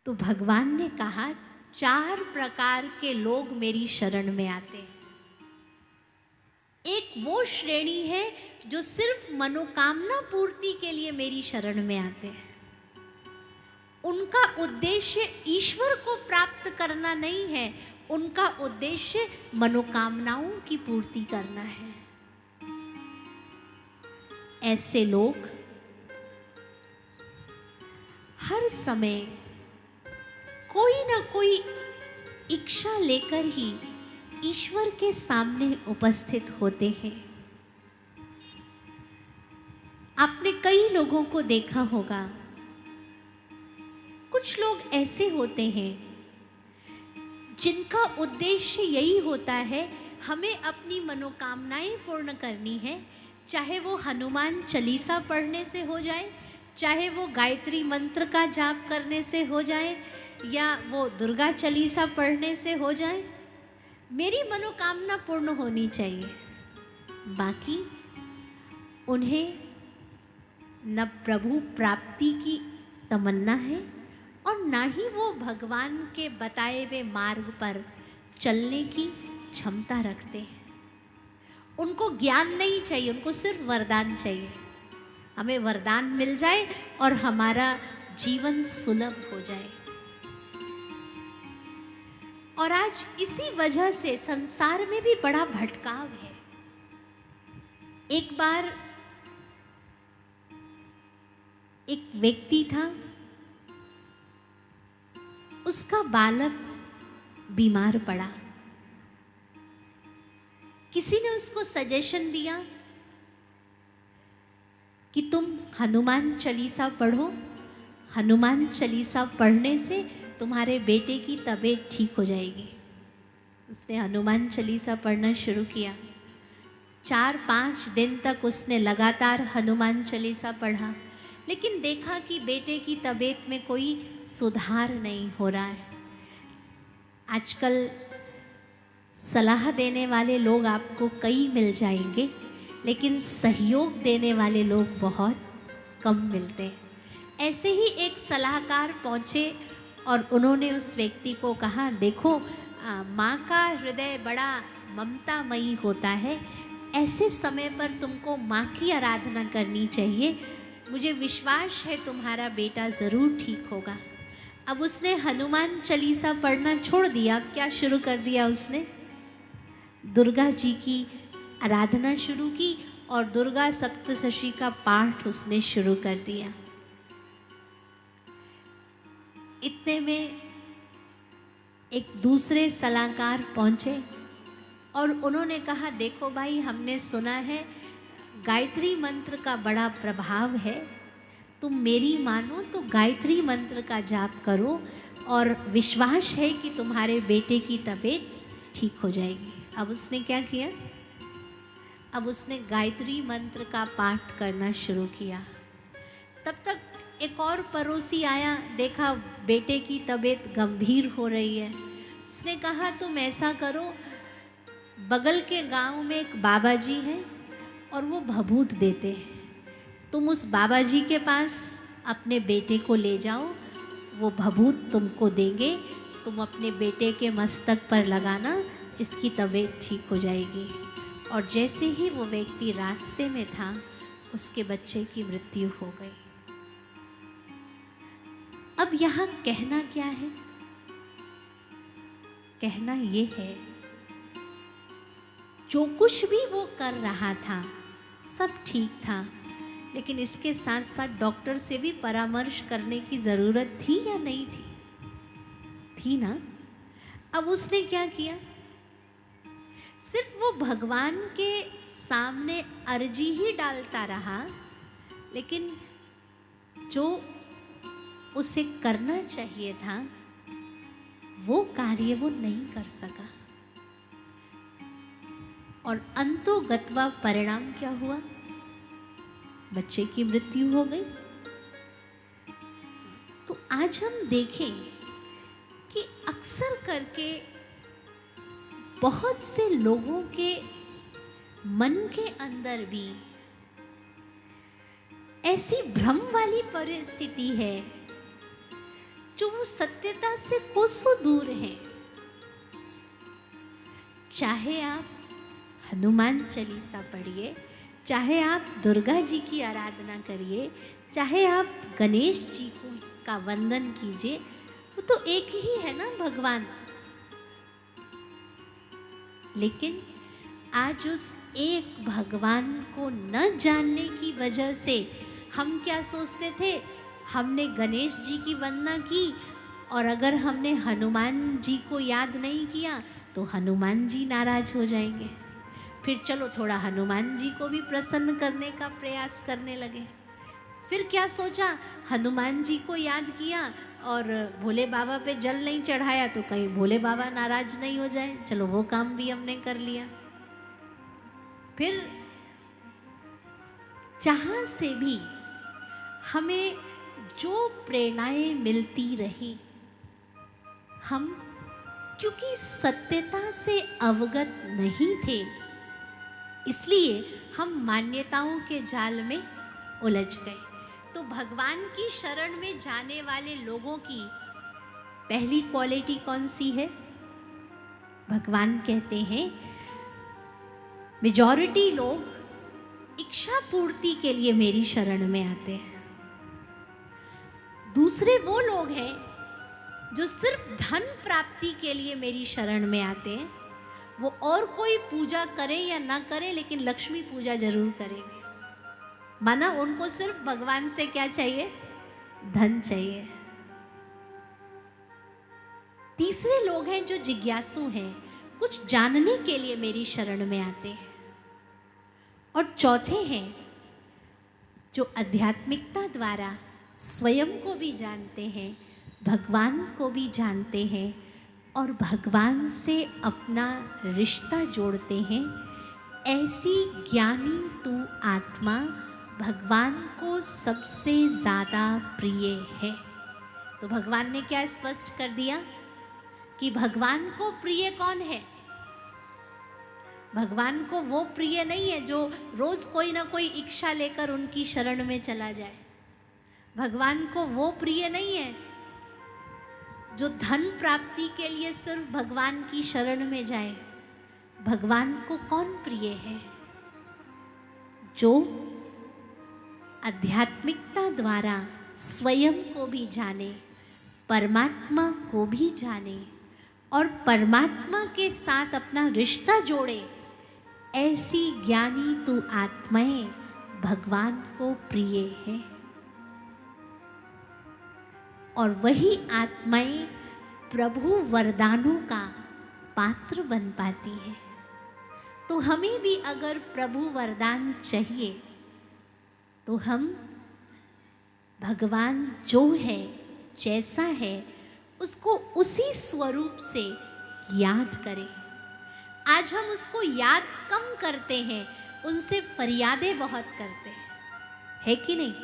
तो भगवान ने कहा 4 प्रकार के लोग मेरी शरण में आते हैं। एक वो श्रेणी है जो सिर्फ मनोकामना पूर्ति के लिए मेरी शरण में आते हैं। उनका उद्देश्य ईश्वर को प्राप्त करना नहीं है, उनका उद्देश्य मनोकामनाओं की पूर्ति करना है। ऐसे लोग हर समय कोई ना कोई इच्छा लेकर ही ईश्वर के सामने उपस्थित होते हैं। आपने कई लोगों को देखा होगा, कुछ लोग ऐसे होते हैं जिनका उद्देश्य यही होता है, हमें अपनी मनोकामनाएं पूर्ण करनी है, चाहे वो हनुमान चालीसा पढ़ने से हो जाए, चाहे वो गायत्री मंत्र का जाप करने से हो जाए, या वो दुर्गा चालीसा पढ़ने से हो जाए। मेरी मनोकामना पूर्ण होनी चाहिए। बाकी उन्हें न प्रभु प्राप्ति की तमन्ना है और ना ही वो भगवान के बताए हुए मार्ग पर चलने की क्षमता रखते हैं। उनको ज्ञान नहीं चाहिए, उनको सिर्फ वरदान चाहिए। हमें वरदान मिल जाए और हमारा जीवन सुलभ हो जाए। और आज इसी वजह से संसार में भी बड़ा भटकाव है। एक बार एक व्यक्ति था, उसका बालक बीमार पड़ा। किसी ने उसको सजेशन दिया कि तुम हनुमान चालीसा पढ़ो, हनुमान चालीसा पढ़ने से तुम्हारे बेटे की तबीयत ठीक हो जाएगी। उसने हनुमान चालीसा पढ़ना शुरू किया। 4-5 दिन तक उसने लगातार हनुमान चालीसा पढ़ा, लेकिन देखा कि बेटे की तबीयत में कोई सुधार नहीं हो रहा है। आजकल सलाह देने वाले लोग आपको कई मिल जाएंगे, लेकिन सहयोग देने वाले लोग बहुत कम मिलते हैं। ऐसे ही एक सलाहकार पहुँचे और उन्होंने उस व्यक्ति को कहा, देखो माँ का हृदय बड़ा ममतामयी होता है, ऐसे समय पर तुमको माँ की आराधना करनी चाहिए। मुझे विश्वास है तुम्हारा बेटा ज़रूर ठीक होगा। अब उसने हनुमान चालीसा पढ़ना छोड़ दिया। अब क्या शुरू कर दिया उसने? दुर्गा जी की आराधना शुरू की और दुर्गा सप्तशती का पाठ उसने शुरू कर दिया। इतने में एक दूसरे सलाहकार पहुँचे और उन्होंने कहा, देखो भाई, हमने सुना है गायत्री मंत्र का बड़ा प्रभाव है, तुम मेरी मानो तो गायत्री मंत्र का जाप करो और विश्वास है कि तुम्हारे बेटे की तबीयत ठीक हो जाएगी। अब उसने क्या किया? अब उसने गायत्री मंत्र का पाठ करना शुरू किया। तब तक एक और पड़ोसी आया, देखा बेटे की तबीयत गंभीर हो रही है। उसने कहा, तुम ऐसा करो, बगल के गांव में एक बाबा जी हैं और वो भभूत देते हैं, तुम उस बाबा जी के पास अपने बेटे को ले जाओ, वो भभूत तुमको देंगे, तुम अपने बेटे के मस्तक पर लगाना, इसकी तबीयत ठीक हो जाएगी। और जैसे ही वो व्यक्ति रास्ते में था, उसके बच्चे की मृत्यु हो गई। अब यहाँ कहना क्या है? कहना ये है, जो कुछ भी वो कर रहा था सब ठीक था, लेकिन इसके साथ साथ डॉक्टर से भी परामर्श करने की ज़रूरत थी या नहीं थी? थी ना। अब उसने क्या किया? सिर्फ वो भगवान के सामने अर्जी ही डालता रहा, लेकिन जो उसे करना चाहिए था वो कार्य वो नहीं कर सका। और अंतोगत्वा परिणाम क्या हुआ? बच्चे की मृत्यु हो गई। तो आज हम देखें कि अक्सर करके बहुत से लोगों के मन के अंदर भी ऐसी भ्रम वाली परिस्थिति है जो वो सत्यता से कोसों दूर हैं। चाहे आप हनुमान चालीसा पढ़िए, चाहे आप दुर्गा जी की आराधना करिए, चाहे आप गणेश जी को का वंदन कीजिए, वो तो एक ही है ना भगवान। लेकिन आज उस एक भगवान को न जानने की वजह से हम क्या सोचते थे, हमने गणेश जी की वंदना की और अगर हमने हनुमान जी को याद नहीं किया तो हनुमान जी नाराज हो जाएंगे। फिर चलो थोड़ा हनुमान जी को भी प्रसन्न करने का प्रयास करने लगे। फिर क्या सोचा, हनुमान जी को याद किया और भोले बाबा पे जल नहीं चढ़ाया तो कहीं भोले बाबा नाराज नहीं हो जाए, चलो वो काम भी हमने कर लिया। फिर जहाँ से भी हमें जो प्रेरणाएं मिलती रही, हम क्योंकि सत्यता से अवगत नहीं थे, इसलिए हम मान्यताओं के जाल में उलझ गए। तो भगवान की शरण में जाने वाले लोगों की पहली क्वालिटी कौन सी है? भगवान कहते हैं मेजॉरिटी लोग इच्छा पूर्ति के लिए मेरी शरण में आते हैं। दूसरे वो लोग हैं जो सिर्फ धन प्राप्ति के लिए मेरी शरण में आते हैं। वो और कोई पूजा करें या ना करें लेकिन लक्ष्मी पूजा जरूर करेंगे। माना उनको सिर्फ भगवान से क्या चाहिए? धन चाहिए। तीसरे लोग हैं जो जिज्ञासु हैं, कुछ जानने के लिए मेरी शरण में आते हैं। और चौथे हैं जो आध्यात्मिकता द्वारा स्वयं को भी जानते हैं, भगवान को भी जानते हैं और भगवान से अपना रिश्ता जोड़ते हैं। ऐसी ज्ञानी तू आत्मा भगवान को सबसे ज़्यादा प्रिय है। तो भगवान ने क्या स्पष्ट कर दिया कि भगवान को प्रिय कौन है? भगवान को वो प्रिय नहीं है जो रोज कोई ना कोई इच्छा लेकर उनकी शरण में चला जाए। भगवान को वो प्रिय नहीं है जो धन प्राप्ति के लिए सिर्फ भगवान की शरण में जाए। भगवान को कौन प्रिय है? जो आध्यात्मिकता द्वारा स्वयं को भी जाने, परमात्मा को भी जाने और परमात्मा के साथ अपना रिश्ता जोड़े। ऐसी ज्ञानी तू आत्माएं भगवान को प्रिय है और वही आत्माएं प्रभु वरदानों का पात्र बन पाती है। तो हमें भी अगर प्रभु वरदान चाहिए तो हम भगवान जो है, जैसा है, उसको उसी स्वरूप से याद करें। आज हम उसको याद कम करते हैं, उनसे फरियादें बहुत करते हैं, है कि नहीं?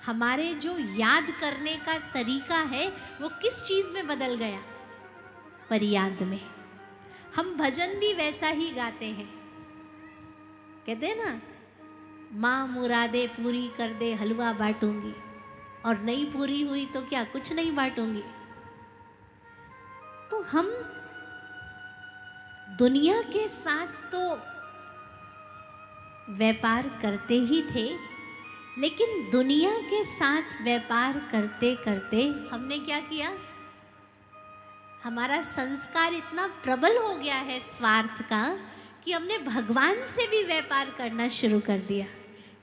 हमारे जो याद करने का तरीका है वो किस चीज़ में बदल गया? फरियाद में। हम भजन भी वैसा ही गाते हैं, कहते हैं ना, माँ मुरादे पूरी कर दे हलवा बांटूंगी, और नहीं पूरी हुई तो क्या, कुछ नहीं बांटूंगी। तो हम दुनिया के साथ तो व्यापार करते ही थे, लेकिन दुनिया के साथ व्यापार करते करते हमने क्या किया? हमारा संस्कार इतना प्रबल हो गया है स्वार्थ का कि हमने भगवान से भी व्यापार करना शुरू कर दिया।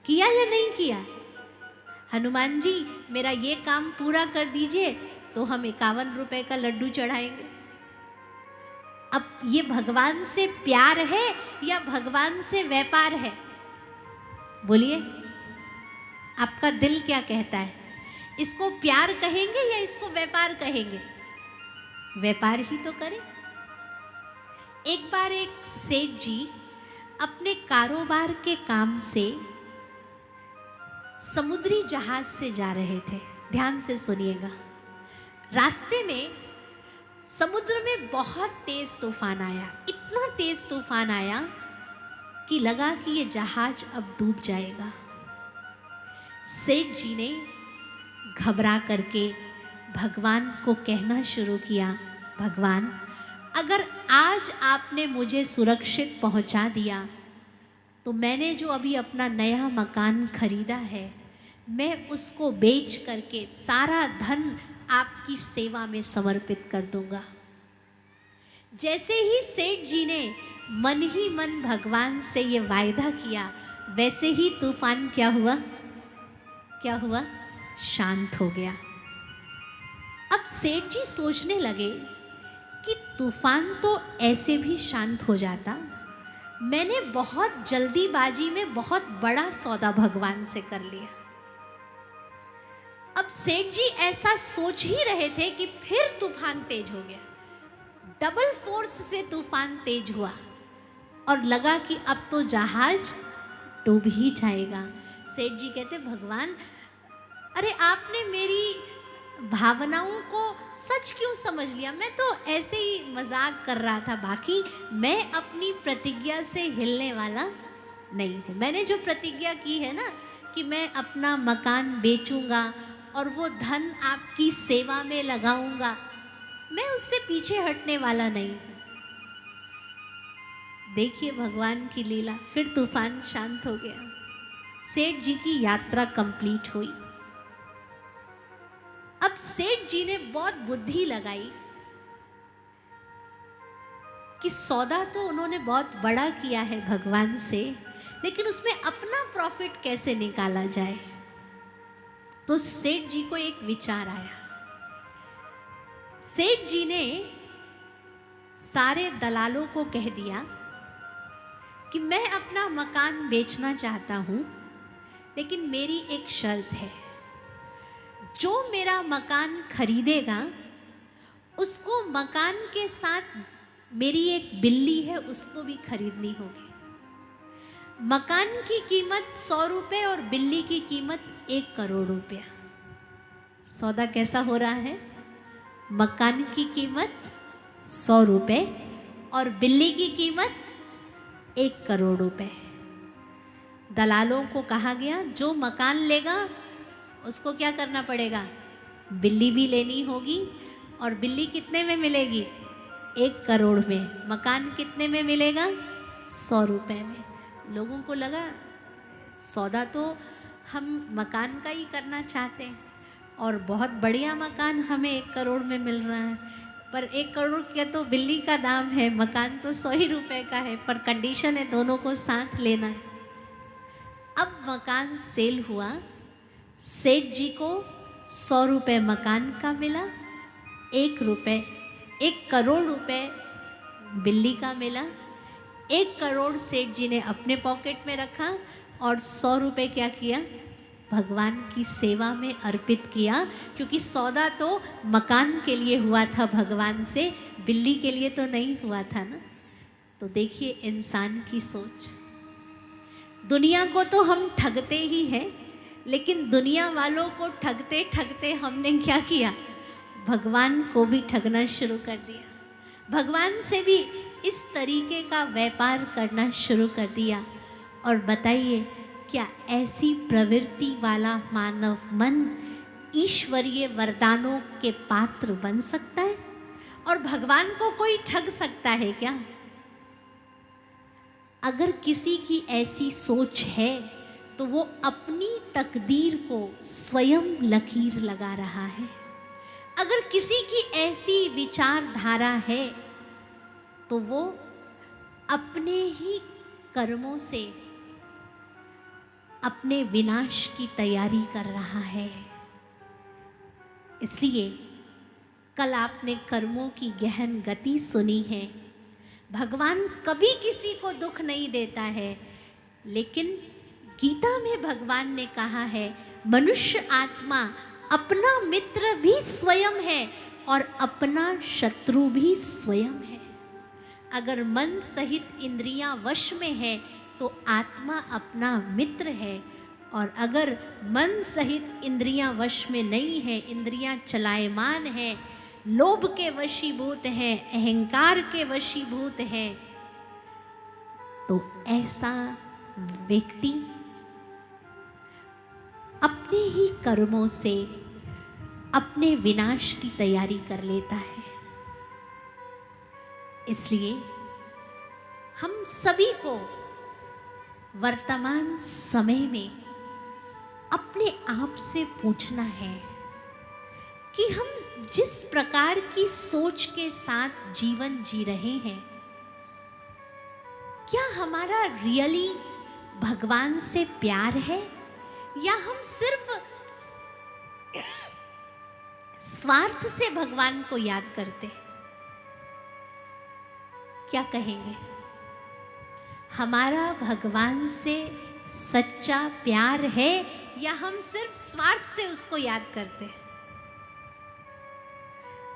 किया या नहीं किया? हनुमान जी मेरा ये काम पूरा कर दीजिए तो हम 51 रुपए का लड्डू चढ़ाएंगे। अब ये भगवान से प्यार है या भगवान से व्यापार है? बोलिए, आपका दिल क्या कहता है? इसको प्यार कहेंगे या इसको व्यापार कहेंगे? व्यापार ही तो करें। एक बार एक सेठ जी अपने कारोबार के काम से समुद्री जहाज से जा रहे थे। ध्यान से सुनिएगा। रास्ते में समुद्र में बहुत तेज तूफान आया, इतना तेज तूफान आया कि लगा कि ये जहाज अब डूब जाएगा। सेठ जी ने घबरा करके भगवान को कहना शुरू किया, भगवान अगर आज आपने मुझे सुरक्षित पहुंचा दिया तो मैंने जो अभी अपना नया मकान खरीदा है मैं उसको बेच करके सारा धन आपकी सेवा में समर्पित कर दूंगा। जैसे ही सेठ जी ने मन ही मन भगवान से ये वायदा किया, वैसे ही तूफान क्या हुआ? क्या हुआ? शांत हो गया। अब सेठ जी सोचने लगे कि तूफान तो ऐसे भी शांत हो जाता, मैंने बहुत जल्दीबाजी में बहुत बड़ा सौदा भगवान से कर लिया। अब सेठ जी ऐसा सोच ही रहे थे कि फिर तूफान तेज हो गया। डबल फोर्स से तूफान तेज हुआ और लगा कि अब तो जहाज डूब ही जाएगा। सेठ जी कहते, भगवान अरे आपने मेरी भावनाओं को सच क्यों समझ लिया? मैं तो ऐसे ही मजाक कर रहा था, बाकी मैं अपनी प्रतिज्ञा से हिलने वाला नहीं हूँ। मैंने जो प्रतिज्ञा की है ना कि मैं अपना मकान बेचूंगा और वो धन आपकी सेवा में लगाऊंगा, मैं उससे पीछे हटने वाला नहीं हूँ। देखिए भगवान की लीला, फिर तूफान शांत हो गया। सेठ जी की यात्रा कंप्लीट हुई। अब सेठ जी ने बहुत बुद्धि लगाई कि सौदा तो उन्होंने बहुत बड़ा किया है भगवान से, लेकिन उसमें अपना प्रॉफिट कैसे निकाला जाए। तो सेठ जी को एक विचार आया। सेठ जी ने सारे दलालों को कह दिया कि मैं अपना मकान बेचना चाहता हूं, लेकिन मेरी एक शर्त है, जो मेरा मकान खरीदेगा उसको मकान के साथ मेरी एक बिल्ली है उसको भी खरीदनी होगी। मकान की कीमत 100 रुपये और बिल्ली की कीमत 1 करोड़ रुपया। सौदा कैसा हो रहा है? मकान की कीमत 100 रुपये और बिल्ली की कीमत 1 करोड़ रुपए। दलालों को कहा गया जो मकान लेगा उसको क्या करना पड़ेगा? बिल्ली भी लेनी होगी। और बिल्ली कितने में मिलेगी? 1 करोड़ में। मकान कितने में मिलेगा? 100 रुपये में। लोगों को लगा सौदा तो हम मकान का ही करना चाहते हैं और बहुत बढ़िया मकान हमें 1 करोड़ में मिल रहा है, पर 1 करोड़ का तो बिल्ली का दाम है, मकान तो 100 ही रुपये का है, पर कंडीशन है दोनों को साथ लेना है। अब मकान सेल हुआ। सेठ जी को 100 रुपये मकान का मिला, 1 करोड़ रुपए बिल्ली का मिला। 1 करोड़ सेठ जी ने अपने पॉकेट में रखा और 100 रुपये क्या किया? भगवान की सेवा में अर्पित किया, क्योंकि सौदा तो मकान के लिए हुआ था भगवान से, बिल्ली के लिए तो नहीं हुआ था ना। तो देखिए इंसान की सोच। दुनिया को तो हम ठगते ही हैं, लेकिन दुनिया वालों को ठगते ठगते हमने क्या किया? भगवान को भी ठगना शुरू कर दिया। भगवान से भी इस तरीके का व्यापार करना शुरू कर दिया। और बताइए, क्या ऐसी प्रवृत्ति वाला मानव मन ईश्वरीय वरदानों के पात्र बन सकता है? और भगवान को कोई ठग सकता है क्या? अगर किसी की ऐसी सोच है तो वो अपनी तकदीर को स्वयं लकीर लगा रहा है। अगर किसी की ऐसी विचारधारा है तो वो अपने ही कर्मों से अपने विनाश की तैयारी कर रहा है। इसलिए कल आपने कर्मों की गहन गति सुनी है। भगवान कभी किसी को दुख नहीं देता है, लेकिन गीता में भगवान ने कहा है मनुष्य आत्मा अपना मित्र भी स्वयं है और अपना शत्रु भी स्वयं है। अगर मन सहित इंद्रियां वश में है तो आत्मा अपना मित्र है, और अगर मन सहित इंद्रियां वश में नहीं है, इंद्रियां चलायमान है, लोभ के वशीभूत हैं, अहंकार के वशीभूत हैं, तो ऐसा व्यक्ति अपने ही कर्मों से अपने विनाश की तैयारी कर लेता है। इसलिए हम सभी को वर्तमान समय में अपने आप से पूछना है कि हम जिस प्रकार की सोच के साथ जीवन जी रहे हैं, क्या हमारा रियली भगवान से प्यार है या हम सिर्फ स्वार्थ से भगवान को याद करते हैं? क्या कहेंगे? हमारा भगवान से सच्चा प्यार है या हम सिर्फ स्वार्थ से उसको याद करते हैं?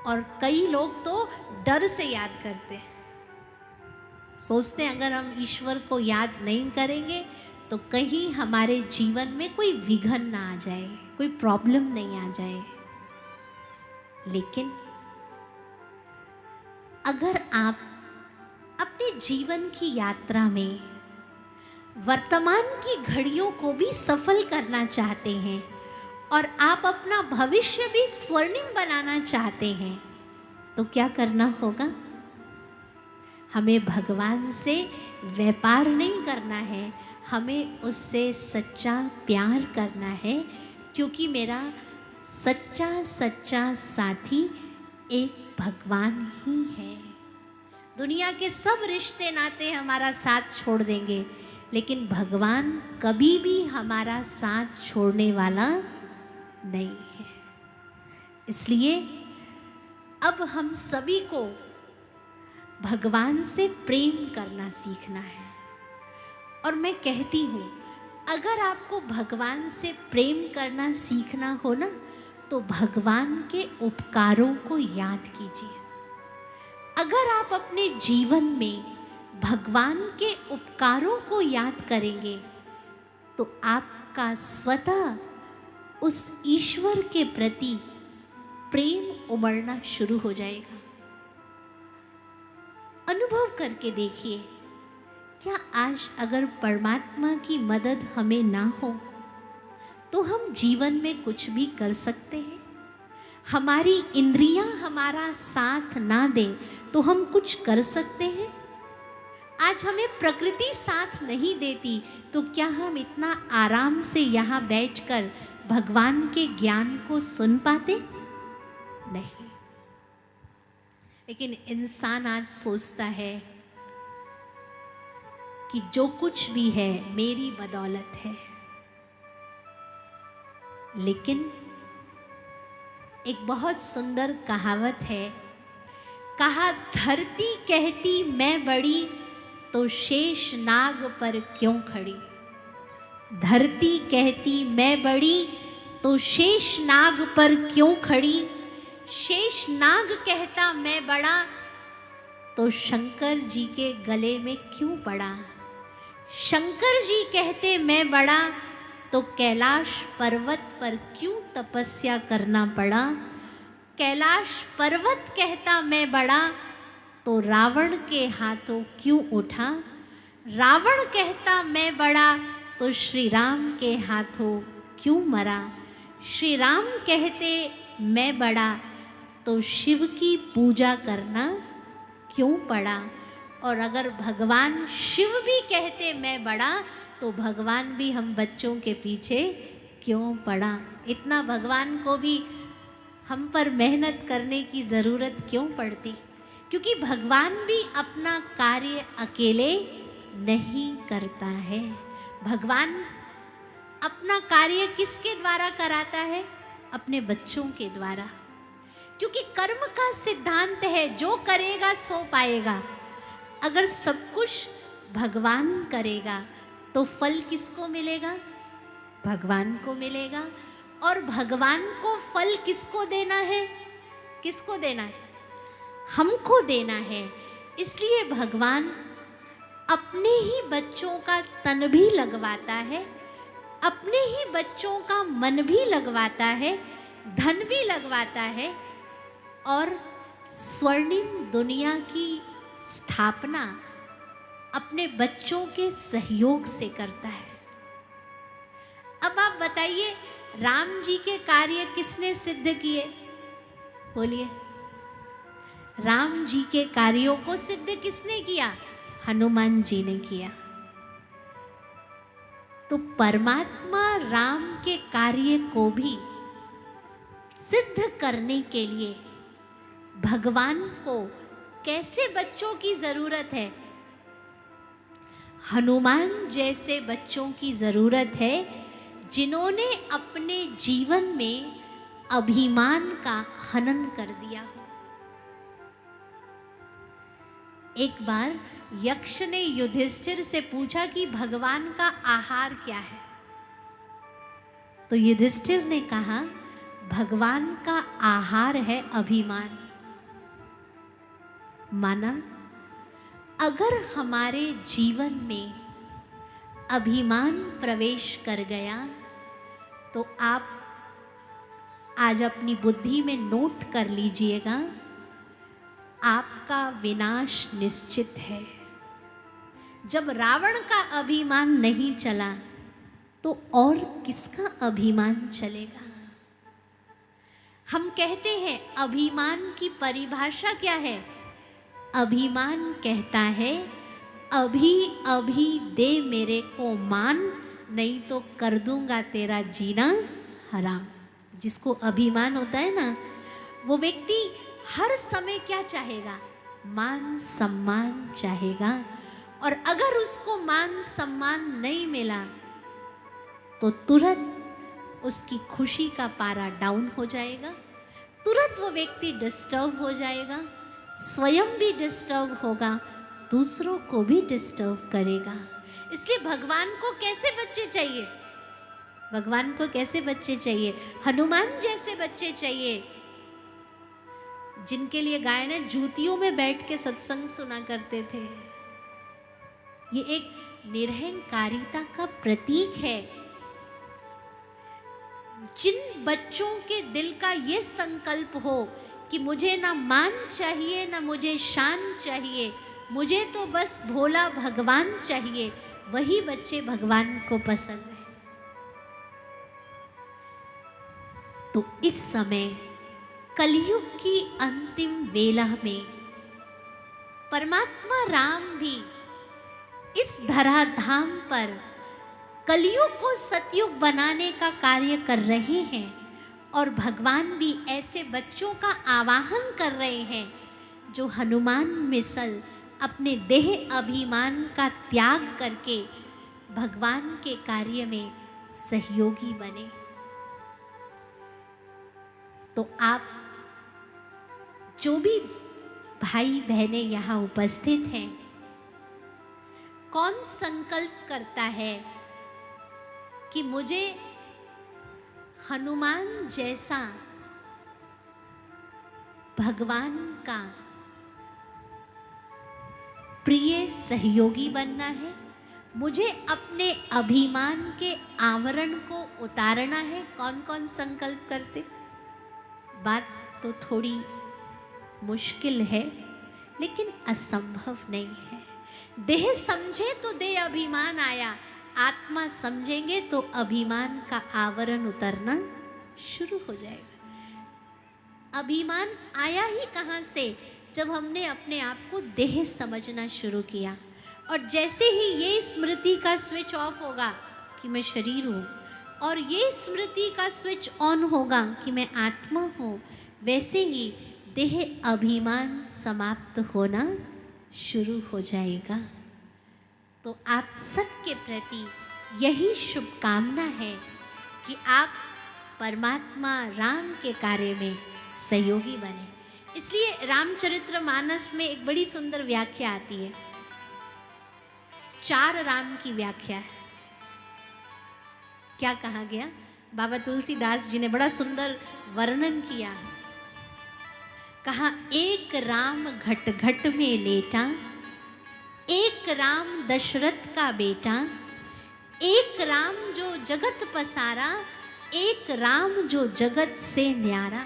और कई लोग तो डर से याद करते हैं, सोचते हैं अगर हम ईश्वर को याद नहीं करेंगे तो कहीं हमारे जीवन में कोई विघ्न ना आ जाए, कोई प्रॉब्लम नहीं आ जाए। लेकिन अगर आप अपने जीवन की यात्रा में वर्तमान की घड़ियों को भी सफल करना चाहते हैं और आप अपना भविष्य भी स्वर्णिम बनाना चाहते हैं, तो क्या करना होगा? हमें भगवान से व्यापार नहीं करना है, हमें उससे सच्चा प्यार करना है, क्योंकि मेरा सच्चा सच्चा साथी एक भगवान ही है। दुनिया के सब रिश्ते नाते हमारा साथ छोड़ देंगे, लेकिन भगवान कभी भी हमारा साथ छोड़ने वाला नहीं है। इसलिए अब हम सभी को भगवान से प्रेम करना सीखना है। और मैं कहती हूँ, अगर आपको भगवान से प्रेम करना सीखना हो ना, तो भगवान के उपकारों को याद कीजिए। अगर आप अपने जीवन में भगवान के उपकारों को याद करेंगे तो आपका स्वतः उस ईश्वर के प्रति प्रेम उमड़ना शुरू हो जाएगा। अनुभव करके देखिए, क्या आज अगर परमात्मा की मदद हमें ना हो तो हम जीवन में कुछ भी कर सकते हैं? हमारी इंद्रियां हमारा साथ ना दे तो हम कुछ कर सकते हैं? आज हमें प्रकृति साथ नहीं देती तो क्या हम इतना आराम से यहाँ बैठकर भगवान के ज्ञान को सुन पाते? नहीं। लेकिन इंसान आज सोचता है कि जो कुछ भी है मेरी बदौलत है। लेकिन एक बहुत सुंदर कहावत है, कहा धरती कहती मैं बड़ी तो शेष नाग पर क्यों खड़ी। धरती कहती मैं बड़ी तो शेष नाग पर क्यों खड़ी। शेष नाग कहता मैं बड़ा तो शंकर जी के गले में क्यों पड़ा। शंकर जी कहते मैं बड़ा तो कैलाश पर्वत पर क्यों तपस्या करना पड़ा। कैलाश पर्वत कहता मैं बड़ा तो रावण के हाथों क्यों उठा। रावण कहता मैं बड़ा तो श्री राम के हाथों क्यों मरा। श्री राम कहते मैं बड़ा तो शिव की पूजा करना क्यों पड़ा। और अगर भगवान शिव भी कहते मैं बड़ा तो भगवान भी हम बच्चों के पीछे क्यों पड़ा। इतना भगवान को भी हम पर मेहनत करने की ज़रूरत क्यों पड़ती, क्योंकि भगवान भी अपना कार्य अकेले नहीं करता है। भगवान अपना कार्य किसके द्वारा कराता है? अपने बच्चों के द्वारा, क्योंकि कर्म का सिद्धांत है जो करेगा सो पाएगा। अगर सब कुछ भगवान करेगा तो फल किसको मिलेगा? भगवान को मिलेगा। और भगवान को फल किसको देना है? किसको देना है? हमको देना है। इसलिए भगवान अपने ही बच्चों का तन भी लगवाता है, अपने ही बच्चों का मन भी लगवाता है, धन भी लगवाता है, और स्वर्णिम दुनिया की स्थापना अपने बच्चों के सहयोग से करता है। अब आप बताइए, राम जी के कार्य किसने सिद्ध किए? बोलिए। राम जी के कार्यों को सिद्ध किसने किया? हनुमान जी ने किया। तो परमात्मा राम के कार्य को भी सिद्ध करने के लिए भगवान को कैसे बच्चों की जरूरत है? हनुमान जैसे बच्चों की जरूरत है जिन्होंने अपने जीवन में अभिमान का हनन कर दिया हो। एक बार यक्ष ने युधिष्ठिर से पूछा कि भगवान का आहार क्या है? तो युधिष्ठिर ने कहा भगवान का आहार है अभिमान। माना अगर हमारे जीवन में अभिमान प्रवेश कर गया तो आप आज अपनी बुद्धि में नोट कर लीजिएगा, आपका विनाश निश्चित है। जब रावण का अभिमान नहीं चला तो और किसका अभिमान चलेगा? हम कहते हैं अभिमान की परिभाषा क्या है? अभिमान कहता है अभी अभी दे मेरे को मान, नहीं तो कर दूंगा तेरा जीना हराम। जिसको अभिमान होता है ना, वो व्यक्ति हर समय क्या चाहेगा? मान सम्मान चाहेगा। और अगर उसको मान सम्मान नहीं मिला तो तुरंत उसकी खुशी का पारा डाउन हो जाएगा, तुरंत वो व्यक्ति डिस्टर्ब हो जाएगा, स्वयं भी डिस्टर्ब होगा, दूसरों को भी डिस्टर्ब करेगा। इसलिए भगवान को कैसे बच्चे चाहिए? भगवान को कैसे बच्चे चाहिए? हनुमान जैसे बच्चे चाहिए, जिनके लिए गाय ने जूतियों में बैठ के सत्संग सुना करते थे। ये एक निरहंकारिता का प्रतीक है। जिन बच्चों के दिल का ये संकल्प हो कि मुझे ना मान चाहिए ना मुझे शान चाहिए, मुझे तो बस भोला भगवान चाहिए, वही बच्चे भगवान को पसंद है। तो इस समय कलयुग की अंतिम वेला में परमात्मा राम भी इस धराधाम पर कलयुग को सतयुग बनाने का कार्य कर रहे हैं और भगवान भी ऐसे बच्चों का आवाहन कर रहे हैं जो हनुमान मिसल अपने देह अभिमान का त्याग करके भगवान के कार्य में सहयोगी बने। तो आप जो भी भाई बहनें यहाँ उपस्थित हैं, कौन संकल्प करता है कि मुझे हनुमान जैसा भगवान का प्रिय सहयोगी बनना है, मुझे अपने अभिमान के आवरण को उतारना है? कौन कौन संकल्प करते? बात तो थोड़ी मुश्किल है लेकिन असंभव नहीं है। देह समझे तो देह अभिमान आया, आत्मा समझेंगे तो अभिमान का आवरण उतरना शुरू हो जाएगा। अभिमान आया ही कहाँ से? जब हमने अपने आप को देह समझना शुरू किया। और जैसे ही ये स्मृति का स्विच ऑफ होगा कि मैं शरीर हूँ और ये स्मृति का स्विच ऑन होगा कि मैं आत्मा हूँ, वैसे ही देह अभिमान समाप्त होना शुरू हो जाएगा। तो आप सबके प्रति यही शुभकामना है कि आप परमात्मा राम के कार्य में सहयोगी बने। इसलिए रामचरितमानस में एक बड़ी सुंदर व्याख्या आती है, 4 राम की व्याख्या है। क्या कहा गया? बाबा तुलसीदास जी ने बड़ा सुंदर वर्णन किया है। कहा, एक राम घट घट में लेटा, एक राम दशरथ का बेटा, एक राम जो जगत पसारा, एक राम जो जगत से न्यारा।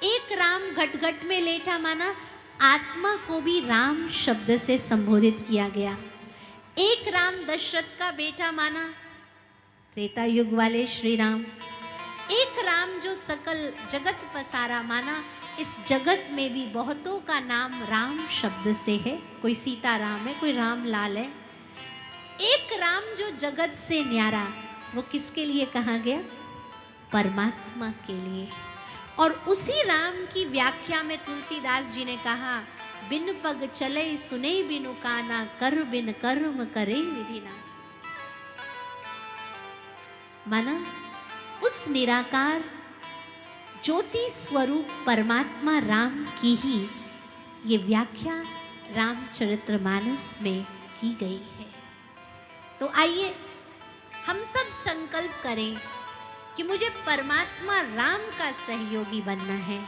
एक राम घट घट में लेटा माना आत्मा को भी राम शब्द से संबोधित किया गया। एक राम दशरथ का बेटा माना त्रेता युग वाले श्री राम, एक राम जो सकल जगत पसारा, माना इस जगत में भी बहुतों का नाम राम शब्द से है। कोई सीता राम है, कोई राम लाल है। एक राम जो जगत से न्यारा, वो किसके लिए कहा गया? परमात्मा के लिए। और उसी राम की व्याख्या में तुलसीदास जी ने कहा, बिन पग चले सुने बिनु काना, कर बिन कर्म करे विधि ना। माना उस निराकार ज्योति स्वरूप परमात्मा राम की ही ये व्याख्या रामचरितमानस में की गई है। तो आइए हम सब संकल्प करें कि मुझे परमात्मा राम का सहयोगी बनना है।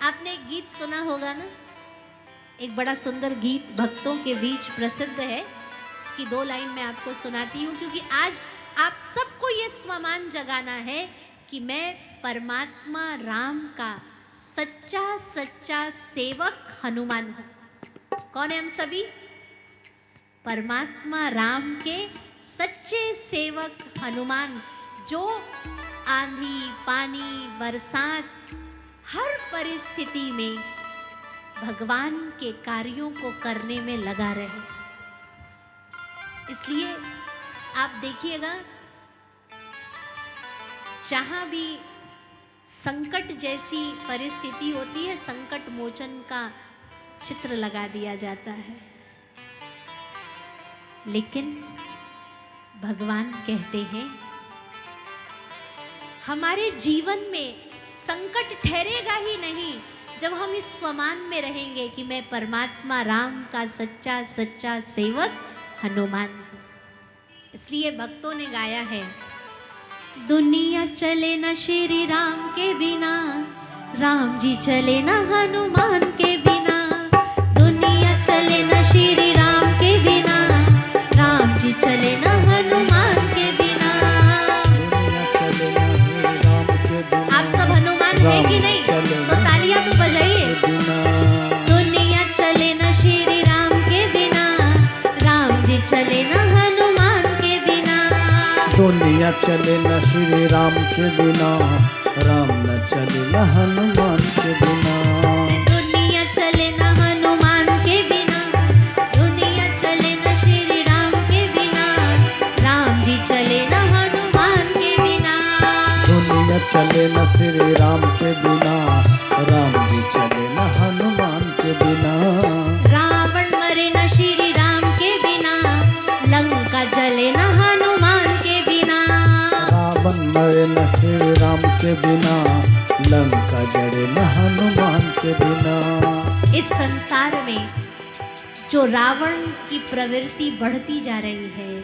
आपने एक गीत सुना होगा ना, एक बड़ा सुंदर गीत भक्तों के बीच प्रसिद्ध है। उसकी 2 लाइन मैं आपको सुनाती हूँ, क्योंकि आज आप सबको ये स्वमान जगाना है कि मैं परमात्मा राम का सच्चा सच्चा सेवक हनुमान हूँ। कौन है हम सभी? परमात्मा राम के सच्चे सेवक हनुमान, जो आंधी, पानी, बरसात, हर परिस्थिति में भगवान के कार्यों को करने में लगा रहे। इसलिए आप देखिएगा, जहां भी संकट जैसी परिस्थिति होती है, संकट मोचन का चित्र लगा दिया जाता है। लेकिन भगवान कहते हैं, हमारे जीवन में संकट ठहरेगा ही नहीं जब हम इस स्वमान में रहेंगे कि मैं परमात्मा राम का सच्चा सच्चा सेवक हनुमान हूं। इसलिए भक्तों ने गाया है, दुनिया चले न श्री राम के बिना, राम जी चले न हनुमान के बिना। दुनिया चले न श्री राम के बिना, राम जी चले न हनुमान के बिना। आप सब हनुमान है कि नहीं? तो तालियां तो बजाइए। दुनिया चले न श्री राम के बिना, राम जी चले न हनुमान के बिना। दुनिया चले न श्री राम के बिना, राम न चले न हनुमान के बिना। दुनिया चले न हनुमान के बिना, दुनिया चले न श्री राम के बिना, राम जी चले न हनुमान के बिना। दुनिया चले न श्री राम के बिना, राम जी चले न हनुमान के बिना। रावण मरे न श्री राम के बिना, लंका जले न हनुमान के बिना। रावण मरे न श्री राम के बिना, लंका जले न हनुमान के बिना। इस संसार में जो रावण की प्रवृत्ति बढ़ती जा रही है,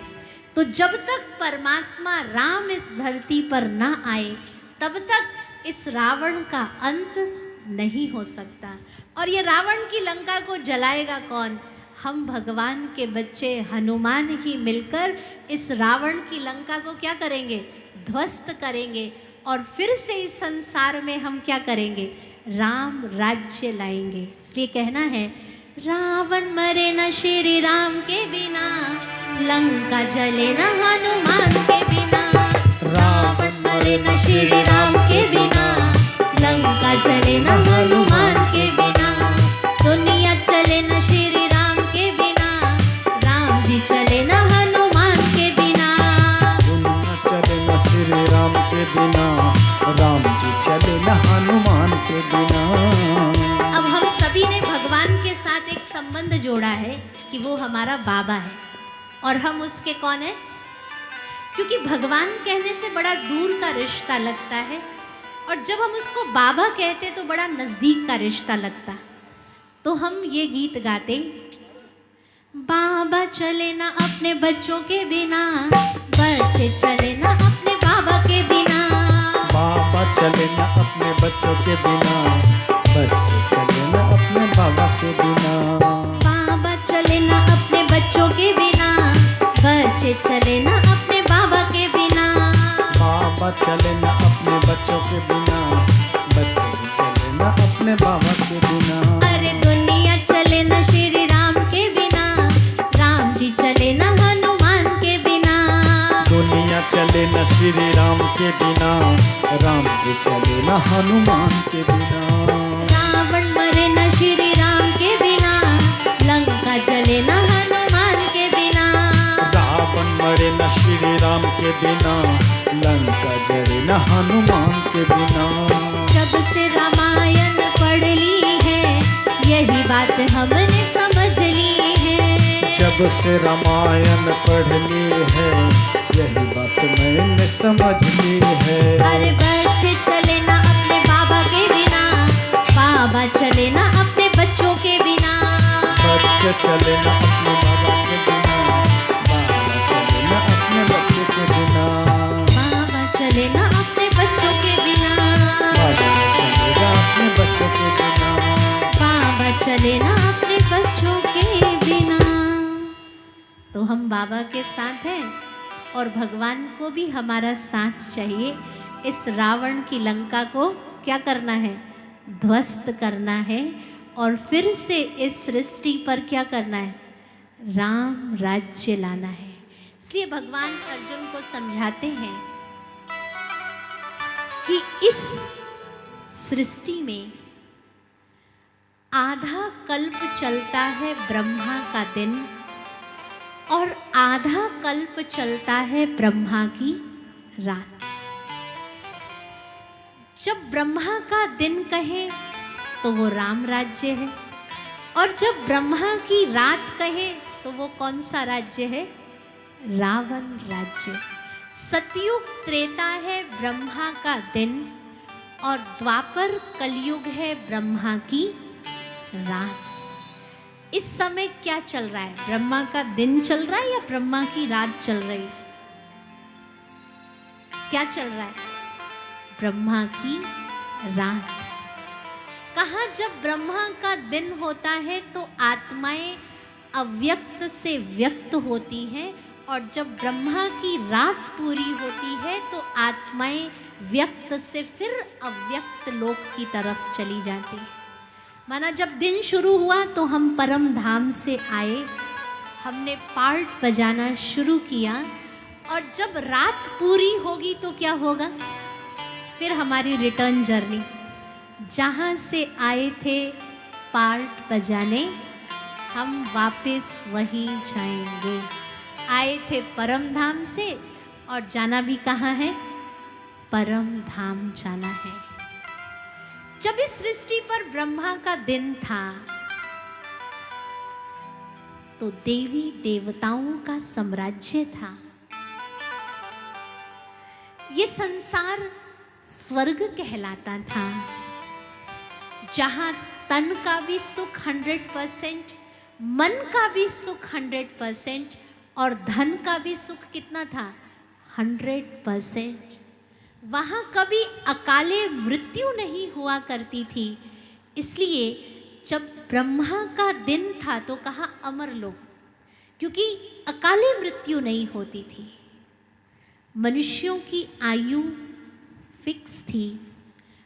तो जब तक परमात्मा राम इस धरती पर ना आए, तब तक इस रावण का अंत नहीं हो सकता। और ये रावण की लंका को जलाएगा कौन? हम भगवान के बच्चे हनुमान ही मिलकर इस रावण की लंका को क्या करेंगे? ध्वस्त करेंगे। और फिर से इस संसार में हम क्या करेंगे? राम राज्य लाएंगे। इसलिए कहना है, रावण मरे न श्री राम के बिना, लंका जले न हनुमान के बिना। रावण मरे न श्री राम के बिना, लंका जले न हनुमान के बिना। दुनिया चले न श्री राम के बिना, राम जी चले न हनुमान के बिना। दुनिया चले न श्री राम के बिना, राम जी चले न हनुमान के बिना। अब हम सभी ने भगवान के साथ एक संबंध जोड़ा है कि वो हमारा बाबा है, और हम उसके कौन है? क्योंकि भगवान कहने से बड़ा दूर का रिश्ता लगता है, और जब हम उसको बाबा कहते तो बड़ा नजदीक का रिश्ता लगता। तो हम ये गीत गाते, बाबा चले ना अपने बच्चों के बिना, बच्चे चले ना अपने बाबा के बिना। बाबा चले ना अपने बच्चों के बिना, बच्चे चले ना अपने बाबा के बिना। बाबा चले ना अपने बच्चों के बिना, बच्चे चले ना अपने बाबा के बिना। बाबा चले ना अपने बच्चों के बिना, बच्चे चले ना अपने बाबा के बिना। अरे दुनिया चले ना श्री राम के बिना, राम जी चले ना हनुमान के बिना। दुनिया चले न श्री राम के बिना, राम जी चले न हनुमान के बिना। रावण मरे न श्री राम के बिना, लंका जले न हनुमान के बिना। रावण मरे न श्री राम के बिना, लंका जले न हनुमान के बिना। जब से रामायण पढ़ ली है, यही बात हमने समझ ली है। जब से रामायण पढ़ ली है, यही बात मैंने समझ ली है। अरे बच्चे चले ना अपने बाबा के बिना, बाबा चले ना अपने बच्चों के बिना। बच्चे चले ना अपने बाबा के बिना, बाबा चले ना अपने बच्चे के बिना। बाबा चले ना अपने बच्चों के बिना, बाबा चलेगा अपने बच्चों के बिना। बाबा चले ना अपने बच्चों के बिना। तो हम बाबा के साथ हैं और भगवान को भी हमारा साथ चाहिए। इस रावण की लंका को क्या करना है? ध्वस्त करना है और फिर से इस सृष्टि पर क्या करना है? राम राज्य लाना है। इसलिए भगवान अर्जुन को समझाते हैं कि इस सृष्टि में आधा कल्प चलता है ब्रह्मा का दिन और आधा कल्प चलता है ब्रह्मा की रात। जब ब्रह्मा का दिन कहे तो वो राम राज्य है, और जब ब्रह्मा की रात कहे तो वो कौन सा राज्य है? रावण राज्य। सतयुग त्रेता है ब्रह्मा का दिन और द्वापर कलयुग है ब्रह्मा की रात। इस समय क्या चल रहा है? ब्रह्मा का दिन चल रहा है या ब्रह्मा की रात चल रही है? क्या चल रहा है? ब्रह्मा की रात। कहा जब ब्रह्मा का दिन होता है तो आत्माएं अव्यक्त से व्यक्त होती हैं, और जब ब्रह्मा की रात पूरी होती है तो आत्माएं व्यक्त से फिर अव्यक्त लोक की तरफ चली जाती हैं। माना जब दिन शुरू हुआ तो हम परम धाम से आए, हमने पार्ट बजाना शुरू किया, और जब रात पूरी होगी तो क्या होगा? फिर हमारी रिटर्न जर्नी, जहाँ से आए थे पार्ट बजाने, हम वापस वहीं जाएंगे। आए थे परम धाम से और जाना भी कहाँ है? परम धाम जाना है। जब इस सृष्टि पर ब्रह्मा का दिन था तो देवी देवताओं का साम्राज्य था। ये संसार स्वर्ग कहलाता था, जहां तन का भी सुख 100%, मन का भी सुख 100% और धन का भी सुख कितना था? 100%। वहाँ कभी अकाले मृत्यु नहीं हुआ करती थी। इसलिए जब ब्रह्मा का दिन था तो कहा अमर लोक, क्योंकि अकाले मृत्यु नहीं होती थी। मनुष्यों की आयु फिक्स थी,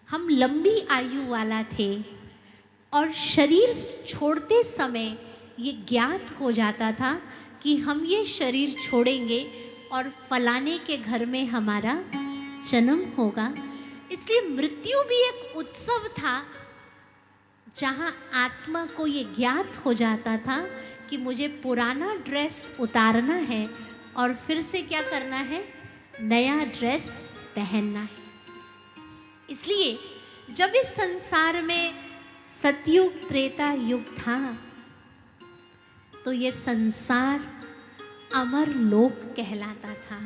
हम लंबी आयु वाला थे, और शरीर छोड़ते समय ये ज्ञात हो जाता था कि हम ये शरीर छोड़ेंगे और फलाने के घर में हमारा जन्म होगा। इसलिए मृत्यु भी एक उत्सव था, जहाँ आत्मा को ये ज्ञात हो जाता था कि मुझे पुराना ड्रेस उतारना है और फिर से क्या करना है? नया ड्रेस पहनना है। इसलिए जब इस संसार में सतयुग त्रेता युग था तो ये संसार अमर लोक कहलाता था।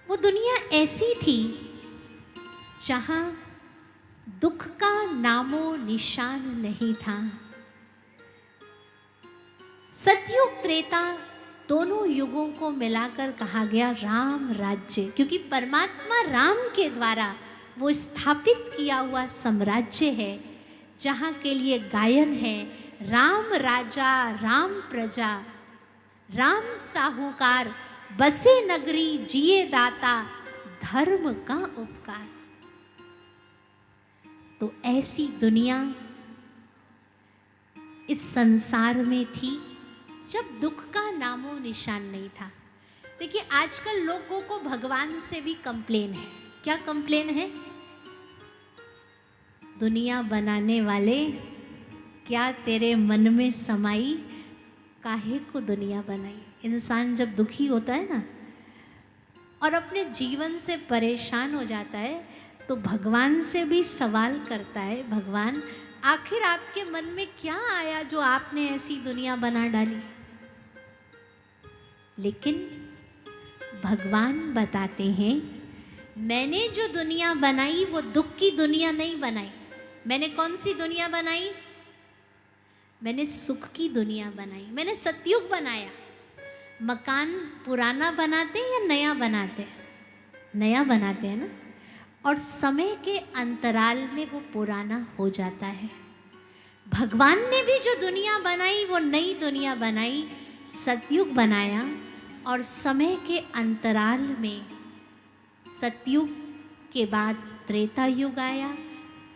वो दुनिया ऐसी थी जहाँ दुख का नामो निशान नहीं था। सतयुग त्रेता दोनों युगों को मिलाकर कहा गया राम राज्य, क्योंकि परमात्मा राम के द्वारा वो स्थापित किया हुआ साम्राज्य है, जहाँ के लिए गायन है, राम राजा राम प्रजा, राम साहूकार, बसे नगरी जिए दाता, धर्म का उपकार। तो ऐसी दुनिया इस संसार में थी जब दुख का नामो निशान नहीं था। देखिए आजकल लोगों को भगवान से भी कंप्लेन है। क्या कंप्लेन है? दुनिया बनाने वाले, क्या तेरे मन में समाई, काहे को दुनिया बनाई। इंसान जब दुखी होता है ना और अपने जीवन से परेशान हो जाता है तो भगवान से भी सवाल करता है, भगवान आखिर आपके मन में क्या आया जो आपने ऐसी दुनिया बना डाली। लेकिन भगवान बताते हैं, मैंने जो दुनिया बनाई वो दुख की दुनिया नहीं बनाई। मैंने कौन सी दुनिया बनाई? मैंने सुख की दुनिया बनाई। मैंने सतयुग बनाया। मकान पुराना बनाते हैं या नया बनाते हैं? नया बनाते हैं ना। और समय के अंतराल में वो पुराना हो जाता है। भगवान ने भी जो दुनिया बनाई वो नई दुनिया बनाई, सतयुग बनाया। और समय के अंतराल में सतयुग के बाद त्रेता युग आया,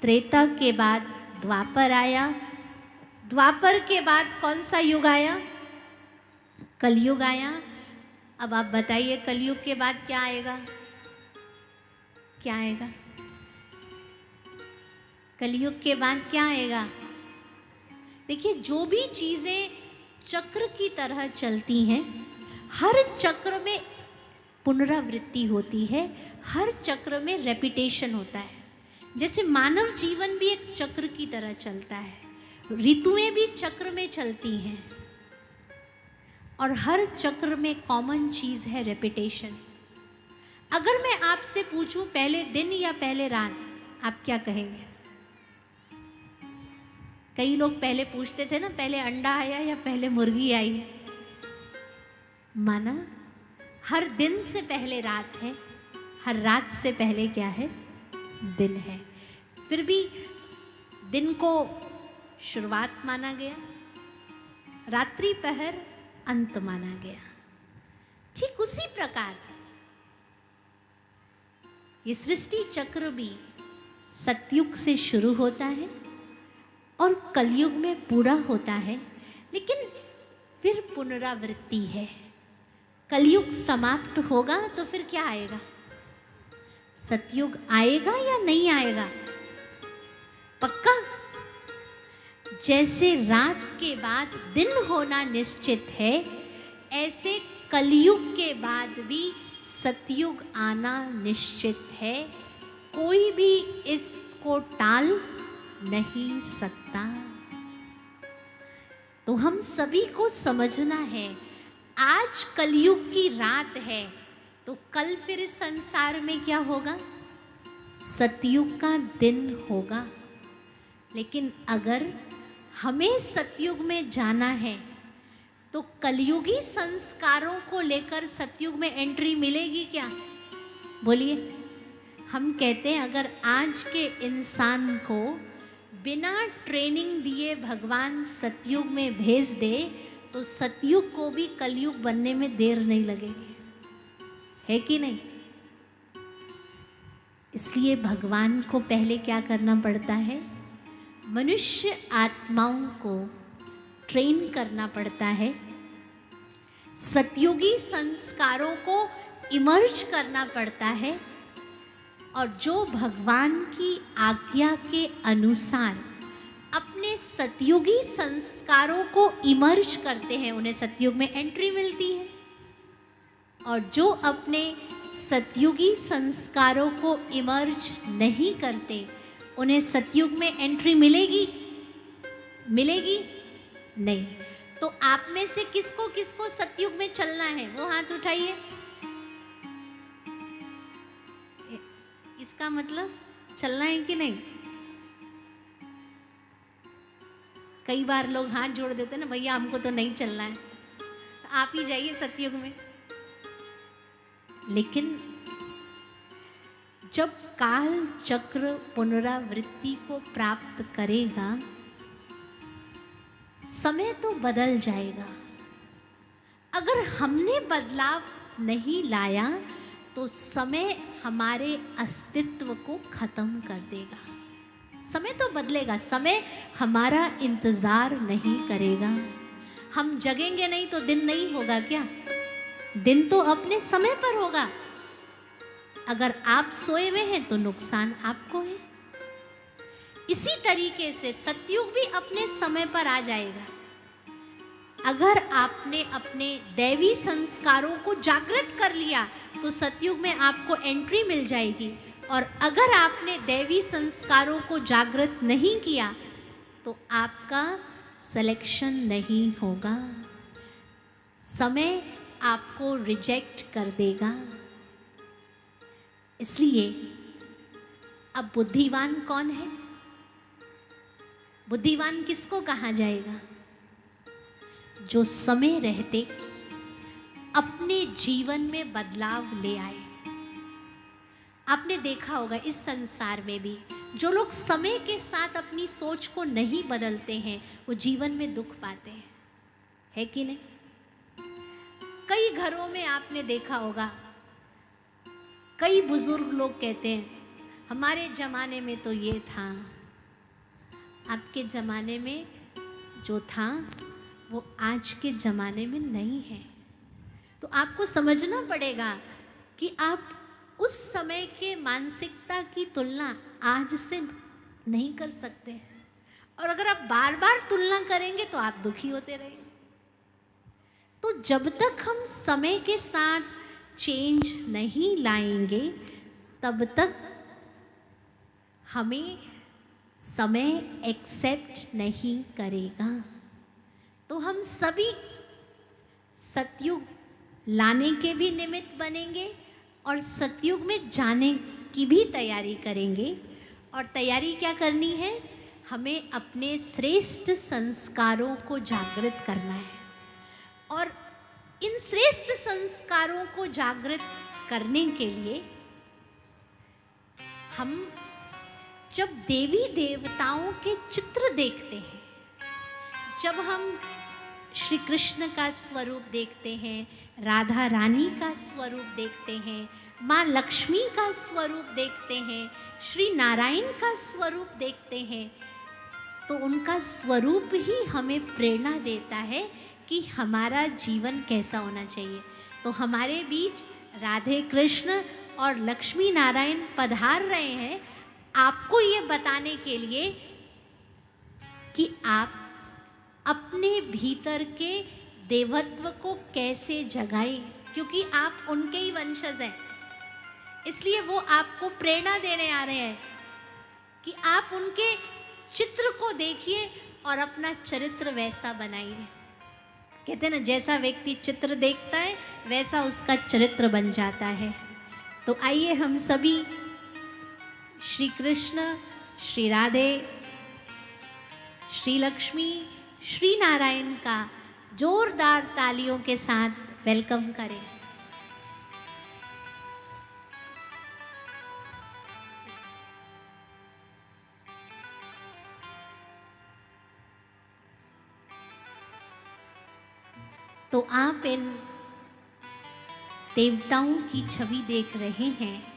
त्रेता के बाद द्वापर आया, द्वापर के बाद कौन सा युग आया? कलयुग आया। अब आप बताइए कलयुग के बाद क्या आएगा? क्या आएगा? कलयुग के बाद क्या आएगा? देखिए जो भी चीज़ें चक्र की तरह चलती हैं, हर चक्र में पुनरावृत्ति होती है, हर चक्र में रेपिटेशन होता है। जैसे मानव जीवन भी एक चक्र की तरह चलता है, ऋतुएं भी चक्र में चलती हैं और हर चक्र में कॉमन चीज़ है रेपिटेशन। अगर मैं आपसे पूछूं पहले दिन या पहले रात, आप क्या कहेंगे? कई लोग पहले पूछते थे ना, पहले अंडा आया या पहले मुर्गी आई? माना हर दिन से पहले रात है, हर रात से पहले क्या है? दिन है। फिर भी दिन को शुरुआत माना गया, रात्रि पहर अंत माना गया। ठीक उसी प्रकार ये सृष्टि चक्र भी सतयुग से शुरू होता है और कलयुग में पूरा होता है, लेकिन फिर पुनरावृत्ति है। कलयुग समाप्त होगा तो फिर क्या आएगा? सतयुग आएगा या नहीं आएगा? पक्का? जैसे रात के बाद दिन होना निश्चित है, ऐसे कलयुग के बाद भी सतयुग आना निश्चित है। कोई भी इसको टाल नहीं सकता। तो हम सभी को समझना है, आज कलयुग की रात है तो कल फिर इस संसार में क्या होगा? सतयुग का दिन होगा। लेकिन अगर हमें सतयुग में जाना है तो कलयुगी संस्कारों को लेकर सतयुग में एंट्री मिलेगी क्या? बोलिए। हम कहते हैं अगर आज के इंसान को बिना ट्रेनिंग दिए भगवान सतयुग में भेज दे तो सतयुग को भी कलयुग बनने में देर नहीं लगेगी, है कि नहीं? इसलिए भगवान को पहले क्या करना पड़ता है? मनुष्य आत्माओं को ट्रेन करना पड़ता है, सतयुगी संस्कारों को इमर्ज करना पड़ता है और जो भगवान की आज्ञा के अनुसार अपने सतयुगी संस्कारों को इमर्ज करते हैं उन्हें सतयुग में एंट्री मिलती है। और जो अपने सतयुगी संस्कारों को इमर्ज नहीं करते उन्हें सतयुग में एंट्री मिलेगी? मिलेगी नहीं। तो आप में से किसको किसको सतयुग में चलना है वो हाथ उठाइए। इसका मतलब चलना है कि नहीं? कई बार लोग हाथ जोड़ देते हैं ना, भैया हमको तो नहीं चलना है, आप ही जाइए सतयुग में। लेकिन जब काल चक्र पुनरावृत्ति को प्राप्त करेगा, समय तो बदल जाएगा। अगर हमने बदलाव नहीं लाया तो समय हमारे अस्तित्व को खत्म कर देगा। समय तो बदलेगा, समय हमारा इंतजार नहीं करेगा। हम जगेंगे नहीं तो दिन नहीं होगा क्या? दिन तो अपने समय पर होगा। अगर आप सोए हुए हैं तो नुकसान आपको है। इसी तरीके से सतयुग भी अपने समय पर आ जाएगा। अगर आपने अपने दैवी संस्कारों को जागृत कर लिया तो सतयुग में आपको एंट्री मिल जाएगी, और अगर आपने दैवी संस्कारों को जागृत नहीं किया तो आपका सिलेक्शन नहीं होगा, समय आपको रिजेक्ट कर देगा। इसलिए अब बुद्धिवान कौन है? बुद्धिवान किसको कहा जाएगा? जो समय रहते अपने जीवन में बदलाव ले आए। आपने देखा होगा इस संसार में भी जो लोग समय के साथ अपनी सोच को नहीं बदलते हैं वो जीवन में दुख पाते हैं, है कि नहीं? कई घरों में आपने देखा होगा, कई बुजुर्ग लोग कहते हैं हमारे ज़माने में तो ये था, आपके ज़माने में जो था वो आज के ज़माने में नहीं है। तो आपको समझना पड़ेगा कि आप उस समय के मानसिकता की तुलना आज से नहीं कर सकते, और अगर आप बार बार तुलना करेंगे तो आप दुखी होते रहेंगे। तो जब तक हम समय के साथ चेंज नहीं लाएंगे तब तक हमें समय एक्सेप्ट नहीं करेगा। तो हम सभी सतयुग लाने के भी निमित्त बनेंगे और सतयुग में जाने की भी तैयारी करेंगे। और तैयारी क्या करनी है? हमें अपने श्रेष्ठ संस्कारों को जागृत करना है, और इन श्रेष्ठ संस्कारों को जागृत करने के लिए हम जब देवी देवताओं के चित्र देखते हैं, जब हम श्री कृष्ण का स्वरूप देखते हैं, राधा रानी का स्वरूप देखते हैं, माँ लक्ष्मी का स्वरूप देखते हैं, श्री नारायण का स्वरूप देखते हैं, तो उनका स्वरूप ही हमें प्रेरणा देता है कि हमारा जीवन कैसा होना चाहिए। तो हमारे बीच राधे कृष्ण और लक्ष्मी नारायण पधार रहे हैं आपको ये बताने के लिए कि आप अपने भीतर के देवत्व को कैसे जगाएं, क्योंकि आप उनके ही वंशज हैं। इसलिए वो आपको प्रेरणा देने आ रहे हैं कि आप उनके चित्र को देखिए और अपना चरित्र वैसा बनाइए। कहते हैं ना, जैसा व्यक्ति चित्र देखता है वैसा उसका चरित्र बन जाता है। तो आइए हम सभी श्री कृष्ण, श्री राधे, श्री लक्ष्मी, श्री नारायण का जोरदार तालियों के साथ वेलकम करें। तो आप इन देवताओं की छवि देख रहे हैं।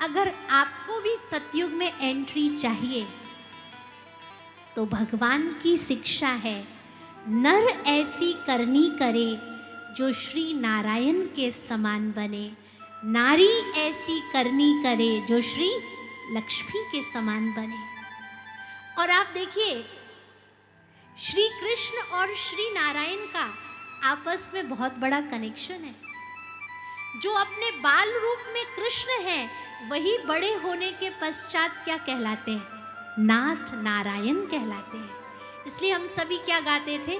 अगर आपको भी सतयुग में एंट्री चाहिए तो भगवान की शिक्षा है, नर ऐसी करनी करे जो श्री नारायण के समान बने, नारी ऐसी करनी करे जो श्री लक्ष्मी के समान बने। और आप देखिए, श्री कृष्ण और श्री नारायण का आपस में बहुत बड़ा कनेक्शन है। जो अपने बाल रूप में कृष्ण हैं वही बड़े होने के पश्चात क्या कहलाते हैं? नाथ नारायण कहलाते हैं। इसलिए हम सभी क्या गाते थे?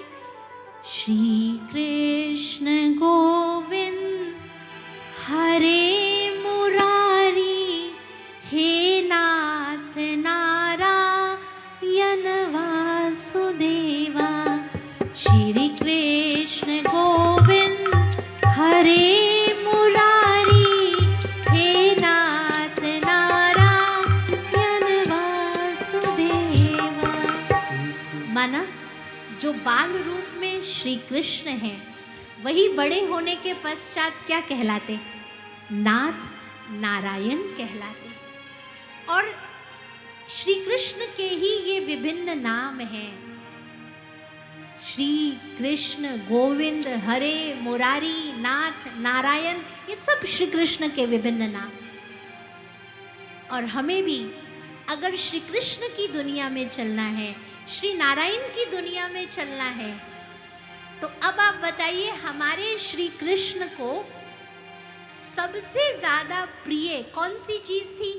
श्री कृष्ण गोविंद हरे मुरारी, हे नाथ नारायण वासुदेवा। श्री कृष्ण गोविंद हरे मुरारी, हे नाथ नारायण वासुदेवा। माना जो बाल रूप में श्री कृष्ण हैं वही बड़े होने के पश्चात क्या कहलाते? नाथ नारायण कहलाते। और श्री कृष्ण के ही ये विभिन्न नाम हैं। श्री कृष्ण, गोविंद, हरे, मुरारी, नाथ, नारायण, ये सब श्री कृष्ण के विभिन्न नाम। और हमें भी अगर श्री कृष्ण की दुनिया में चलना है, श्री नारायण की दुनिया में चलना है, तो अब आप बताइए हमारे श्री कृष्ण को सबसे ज्यादा प्रिय कौन सी चीज थी?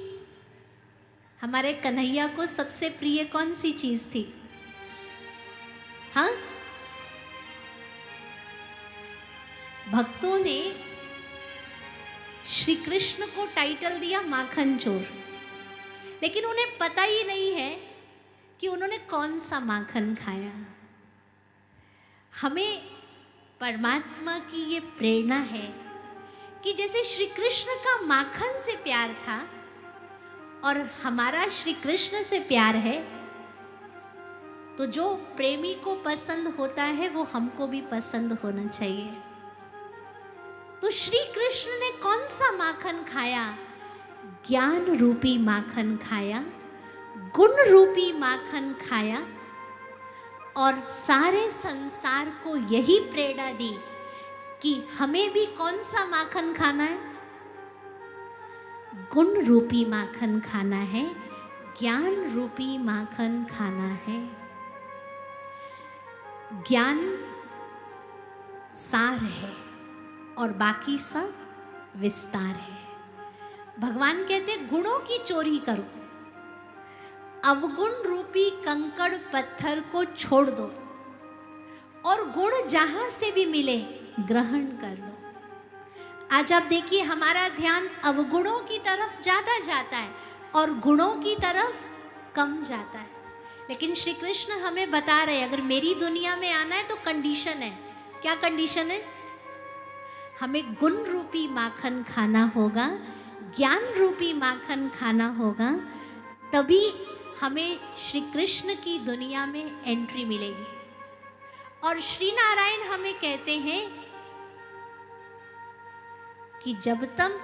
हमारे कन्हैया को सबसे प्रिय कौन सी चीज थी? हाँ, भक्तों ने श्री कृष्ण को टाइटल दिया माखन चोर, लेकिन उन्हें पता ही नहीं है कि उन्होंने कौन सा माखन खाया। हमें परमात्मा की ये प्रेरणा है कि जैसे श्री कृष्ण का माखन से प्यार था और हमारा श्री कृष्ण से प्यार है, तो जो प्रेमी को पसंद होता है वो हमको भी पसंद होना चाहिए। तो श्री कृष्ण ने कौन सा माखन खाया? ज्ञान रूपी माखन खाया, गुण रूपी माखन खाया, और सारे संसार को यही प्रेरणा दी कि हमें भी कौन सा माखन खाना है? गुण रूपी माखन खाना है, ज्ञान रूपी माखन खाना है। ज्ञान सार है और बाकी सब विस्तार है। भगवान कहते गुणों की चोरी करो, अवगुण रूपी कंकड़ पत्थर को छोड़ दो और गुण जहां से भी मिले ग्रहण कर लो। आज आप देखिए हमारा ध्यान अवगुणों की तरफ ज्यादा जाता है और गुणों की तरफ कम जाता है। लेकिन श्री कृष्ण हमें बता रहे अगर मेरी दुनिया में आना है तो कंडीशन है। क्या कंडीशन है? हमें गुण रूपी माखन खाना होगा, ज्ञान रूपी माखन खाना होगा, तभी हमें श्री कृष्ण की दुनिया में एंट्री मिलेगी। और श्री नारायण हमें कहते हैं कि जब तक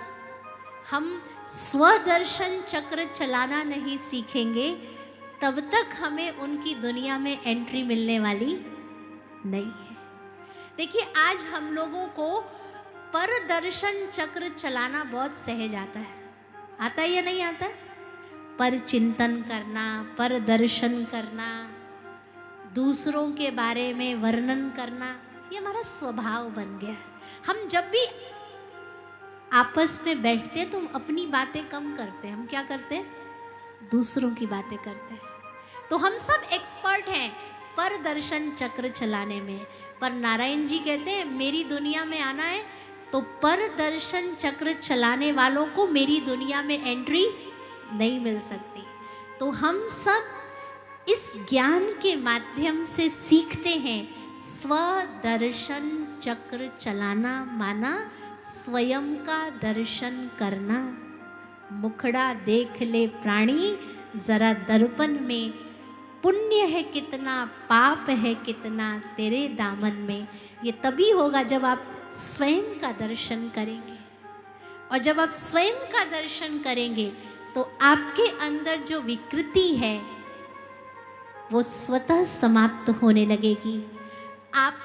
हम स्वदर्शन चक्र चलाना नहीं सीखेंगे तब तक हमें उनकी दुनिया में एंट्री मिलने वाली नहीं है। देखिए आज हम लोगों को परदर्शन चक्र चलाना बहुत सहज आता है। आता है या नहीं आता है? पर चिंतन करना, पर दर्शन करना, दूसरों के बारे में वर्णन करना, ये हमारा स्वभाव बन गया है। हम जब भी आपस में बैठते हैं तो हम अपनी बातें कम करते हैं। हम क्या करते हैं? दूसरों की बातें करते हैं। तो हम सब एक्सपर्ट हैं पर दर्शन चक्र चलाने में। पर नारायण जी कहते हैं मेरी दुनिया में आना है तो पर दर्शन चक्र चलाने वालों को मेरी दुनिया में एंट्री नहीं मिल सकती। तो हम सब इस ज्ञान के माध्यम से सीखते हैं स्वदर्शन चक्र चलाना, माना स्वयं का दर्शन करना। मुखड़ा देख ले प्राणी जरा दर्पण में, पुण्य है कितना, पाप है कितना तेरे दामन में। ये तभी होगा जब आप स्वयं का दर्शन करेंगे। और जब आप स्वयं का दर्शन करेंगे तो आपके अंदर जो विकृति है वो स्वतः समाप्त होने लगेगी। आप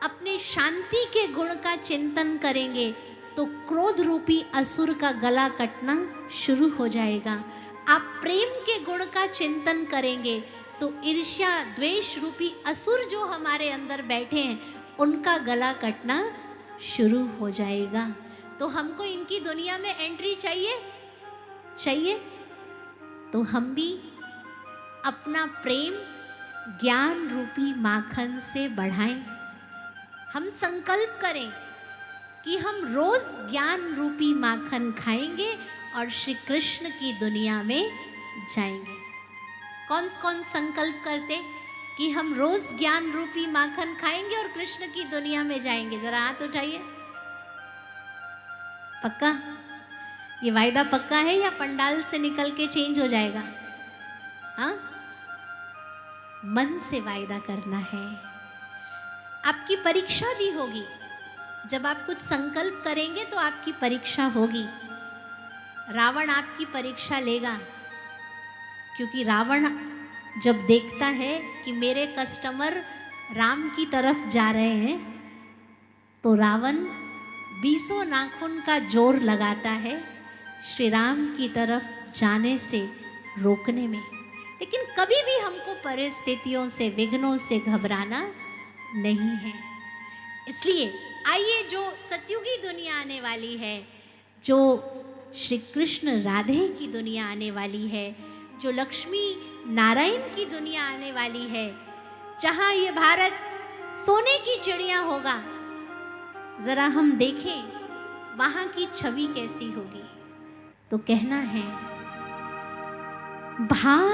अपने शांति के गुण का चिंतन करेंगे तो क्रोध रूपी असुर का गला कटना शुरू हो जाएगा। आप प्रेम के गुण का चिंतन करेंगे तो ईर्ष्या द्वेष रूपी असुर जो हमारे अंदर बैठे हैं उनका गला कटना शुरू हो जाएगा। तो हमको इनकी दुनिया में एंट्री चाहिए तो हम भी अपना प्रेम ज्ञान रूपी माखन से बढ़ाएं। हम संकल्प करें कि हम रोज ज्ञान रूपी माखन खाएंगे और श्री कृष्ण की दुनिया में जाएंगे। कौन कौन संकल्प करते कि हम रोज ज्ञान रूपी माखन खाएंगे और कृष्ण की दुनिया में जाएंगे? जरा हाथ उठाइए। पक्का? ये वायदा पक्का है या पंडाल से निकल के चेंज हो जाएगा? हाँ, मन से वायदा करना है। आपकी परीक्षा भी होगी। जब आप कुछ संकल्प करेंगे तो आपकी परीक्षा होगी। रावण आपकी परीक्षा लेगा, क्योंकि रावण जब देखता है कि मेरे कस्टमर राम की तरफ जा रहे हैं तो रावण 20 नाखून का जोर लगाता है श्री राम की तरफ जाने से रोकने में। लेकिन कभी भी हमको परिस्थितियों से, विघ्नों से घबराना नहीं है। इसलिए आइए, जो सतयुगी दुनिया आने वाली है, जो श्री कृष्ण राधे की दुनिया आने वाली है, जो लक्ष्मी नारायण की दुनिया आने वाली है, जहाँ ये भारत सोने की चिड़िया होगा, जरा हम देखें वहाँ की छवि कैसी होगी। तो कहना है भारत